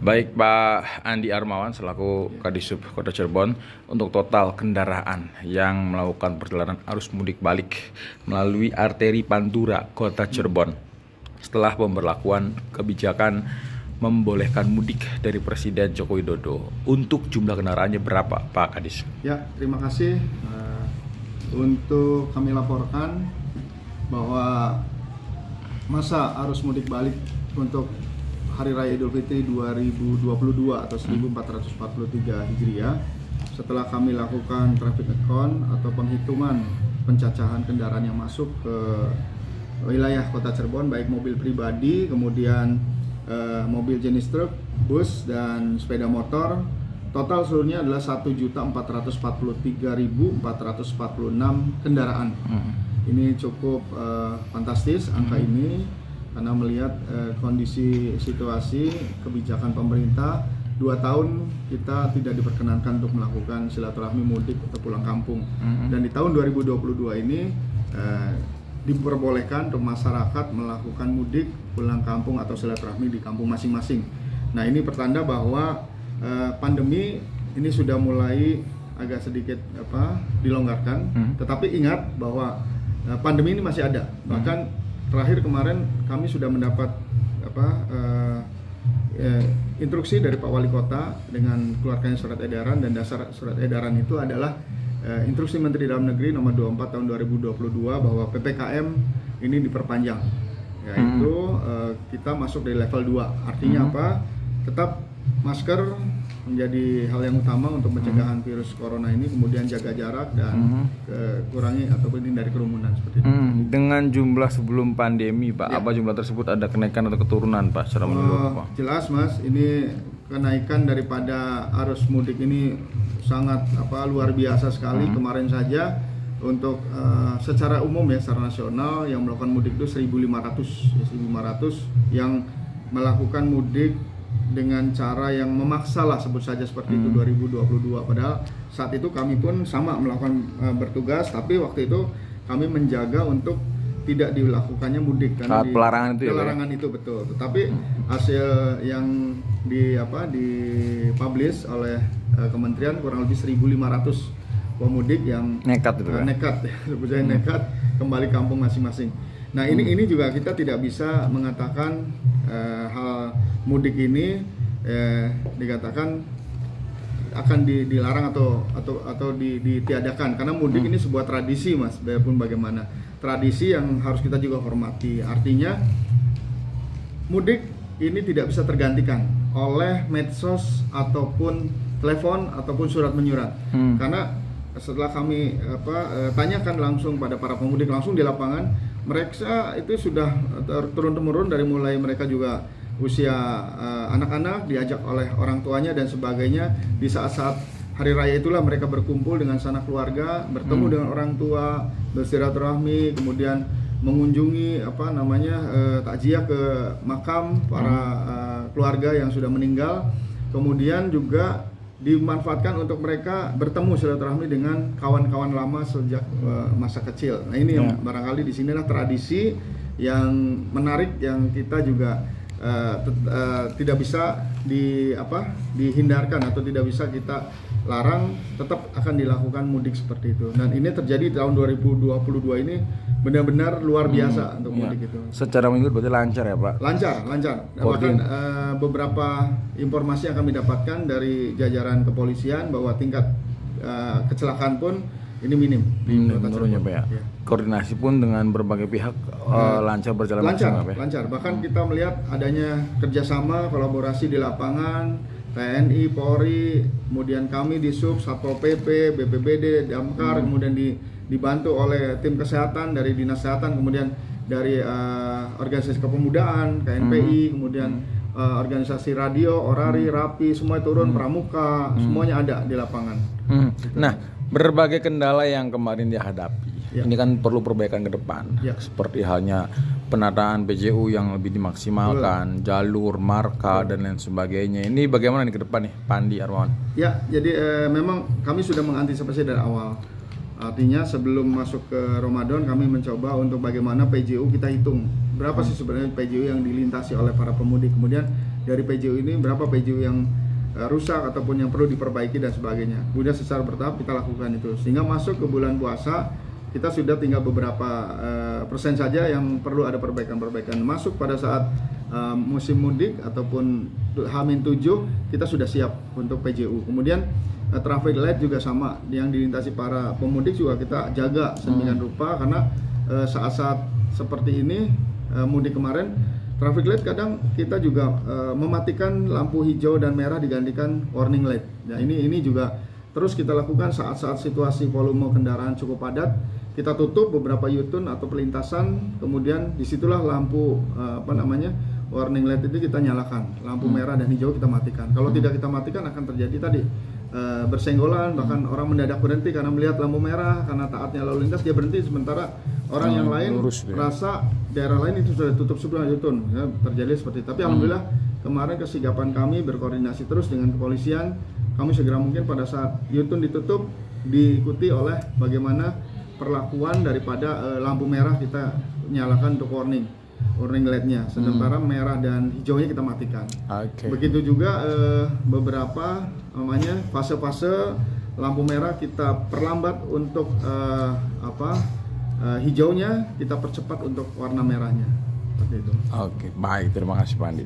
Baik Pak Andi Armawan selaku Kadisub Kota Cirebon, untuk total kendaraan yang melakukan perjalanan arus mudik balik melalui arteri Pantura Kota Cirebon setelah pemberlakuan kebijakan membolehkan mudik dari Presiden Joko Widodo, untuk jumlah kendaraannya berapa Pak Kadis? Ya, terima kasih. Untuk kami laporkan bahwa masa arus mudik balik untuk Hari Raya Idul Fitri 2022 atau 1443 Hijriah, setelah kami lakukan traffic count atau penghitungan pencacahan kendaraan yang masuk ke wilayah Kota Cirebon, baik mobil pribadi, kemudian mobil jenis truk, bus, dan sepeda motor, total seluruhnya adalah 1.443.446 kendaraan. Ini cukup fantastis angka ini, karena melihat kondisi situasi kebijakan pemerintah 2 tahun kita tidak diperkenankan untuk melakukan silaturahmi mudik atau pulang kampung. Dan di tahun 2022 ini diperbolehkan untuk masyarakat melakukan mudik pulang kampung atau silaturahmi di kampung masing-masing. Nah, ini pertanda bahwa pandemi ini sudah mulai agak sedikit dilonggarkan. Tetapi ingat bahwa pandemi ini masih ada. Bahkan terakhir kemarin kami sudah mendapat instruksi dari Pak Wali Kota dengan keluarganya surat edaran, dan dasar surat edaran itu adalah instruksi Menteri Dalam Negeri nomor 24 tahun 2022 bahwa PPKM ini diperpanjang, yaitu kita masuk dari level 2. Artinya apa? Tetap masker menjadi hal yang utama untuk pencegahan virus corona ini, kemudian jaga jarak dan kurangi ataupun hindari kerumunan seperti itu. Dengan jumlah sebelum pandemi Pak, apa jumlah tersebut ada kenaikan atau keturunan Pak secara menyeluruh Pak? Jelas Mas, ini kenaikan daripada arus mudik ini sangat luar biasa sekali. Kemarin saja untuk secara umum ya, secara nasional yang melakukan mudik itu 1.500 yang melakukan mudik dengan cara yang memaksa lah, sebut saja seperti itu, 2022. Padahal saat itu kami pun sama melakukan bertugas, tapi waktu itu kami menjaga untuk tidak dilakukannya mudik karena pelarangan itu pelarangan itu betul. Tetapi hasil yang dipublish oleh kementerian, kurang lebih 1.500 pemudik yang nekat itu nekat kembali kampung masing-masing. Nah, ini juga kita tidak bisa mengatakan hal mudik ini dikatakan akan dilarang atau ditiadakan, karena mudik ini sebuah tradisi Mas, biarpun bagaimana tradisi yang harus kita juga hormati. Artinya mudik ini tidak bisa tergantikan oleh medsos ataupun telepon ataupun surat menyurat. Karena setelah kami tanyakan langsung pada para pemudik langsung di lapangan, mereka itu sudah turun-temurun dari mulai mereka juga usia anak-anak diajak oleh orang tuanya dan sebagainya. Di saat-saat hari raya itulah mereka berkumpul dengan sanak keluarga, bertemu dengan orang tua, bersilaturahmi, kemudian mengunjungi takziah ke makam para keluarga yang sudah meninggal. Kemudian juga dimanfaatkan untuk mereka bertemu silaturahmi dengan kawan-kawan lama sejak masa kecil. Nah, ini yang barangkali di sinilah tradisi yang menarik yang kita juga tidak bisa dihindarkan atau tidak bisa kita larang, tetap akan dilakukan mudik seperti itu. Dan ini terjadi di tahun 2022 ini benar-benar luar biasa untuk mudik itu. Secara minggu berarti lancar ya Pak? Lancar. Bahkan beberapa informasi yang kami dapatkan dari jajaran kepolisian bahwa tingkat kecelakaan pun ini minim menurunnya Pak ya. Koordinasi pun dengan berbagai pihak lancar berjalan lancar. Bahkan kita melihat adanya kerjasama kolaborasi di lapangan, TNI, Polri, kemudian kami di Sub, Satpol PP, BPBD, Damkar, kemudian dibantu oleh tim kesehatan dari Dinas Kesehatan, kemudian dari organisasi kepemudaan, KNPI, kemudian organisasi radio, Orari, Rapi, semua turun, Pramuka, semuanya ada di lapangan. Nah, berbagai kendala yang kemarin dihadapi, ini kan perlu perbaikan ke depan, seperti halnya penataan PJU yang lebih dimaksimalkan, jalur, marka, dan lain sebagainya. Ini bagaimana nih ke depan nih, Pak Andi Armawan? Ya, jadi memang kami sudah mengantisipasi dari awal. Artinya sebelum masuk ke Ramadan kami mencoba untuk bagaimana PJU kita hitung berapa sih sebenarnya PJU yang dilintasi oleh para pemudik. Kemudian dari PJU ini berapa PJU yang rusak ataupun yang perlu diperbaiki dan sebagainya. Kemudian secara bertahap kita lakukan itu, sehingga masuk ke bulan puasa kita sudah tinggal beberapa persen saja yang perlu ada perbaikan-perbaikan. Masuk pada saat musim mudik ataupun H-7 kita sudah siap untuk PJU. Kemudian traffic light juga sama, yang dilintasi para pemudik juga kita jaga sedemikian rupa, karena saat-saat seperti ini mudik kemarin traffic light kadang kita juga mematikan lampu hijau dan merah digantikan warning light. Nah ini juga terus kita lakukan saat-saat situasi volume kendaraan cukup padat. Kita tutup beberapa U-turn atau pelintasan, kemudian disitulah lampu warning light itu kita nyalakan, lampu merah dan hijau kita matikan. Kalau tidak kita matikan akan terjadi tadi bersenggolan, bahkan orang mendadak berhenti karena melihat lampu merah, karena taatnya lalu lintas dia berhenti, sementara orang yang lain merasa daerah lain itu sudah tutup sebelah U-turn, ya, terjadi seperti itu. Tapi alhamdulillah kemarin kesigapan kami berkoordinasi terus dengan kepolisian, kami segera mungkin pada saat U-turn ditutup diikuti oleh bagaimana perlakuan daripada lampu merah kita nyalakan untuk warning light-nya, sementara merah dan hijaunya kita matikan. Begitu juga beberapa fase-fase lampu merah kita perlambat untuk hijaunya kita percepat untuk warna merahnya. Seperti itu. Oke, baik, terima kasih Pak Andi.